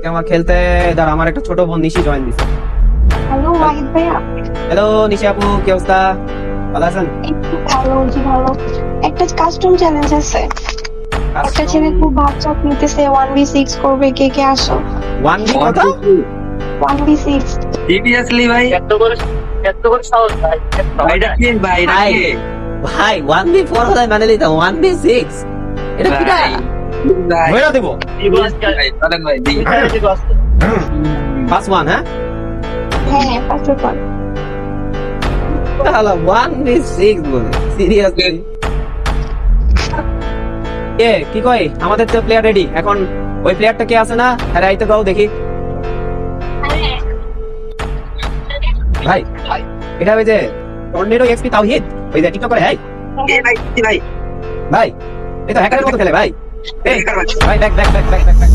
আমার খেলতে দাঁড়া, আমার একটা ছোট বোন নিশি জয়েন দিছে। হ্যালো ওয়াহিদ ভাইয়া। হ্যালো নিশি আপু, কি অবস্থা? ভালো আছেন? একটু ভালো, জি ভালো। একটা কাস্টম চ্যালেঞ্জ আছে, একটা ছেলে খুব ভাব চাপ নিতেছে 1v6 করবে, কে কে আসো? 1v কত? 1v6। সিরিয়াসলি ভাই, এত করে সাহস ভাই। ভাইটা কে? ভাইটা ভাই কে? ভাই 1v4 হলে মানে নিতাম, 1v6 এটা কি? ভাই, ভাই, মেরা দেব ভাই, চলেন ভাই, দিই। পাস 1। হ্যাঁ হ্যাঁ, ফার্স্ট ওয়ান। তাহলে 1v6 বলে সিরিয়াসলি কি কই? আমাদের তো প্লেয়ার রেডি। এখন ওই প্লেয়ারটা কে আছে না? আরে আইতে গাও দেখি ভাই। এটা ওই যে টর্নেডো এক্সপি তাওহিদ, ওই যে টিকটক করে। কে ভাই? কে ভাই? ভাই এই তো হ্যাকারের মতো খেলে ভাই। এই hacker ভাই। ভাই back back back back back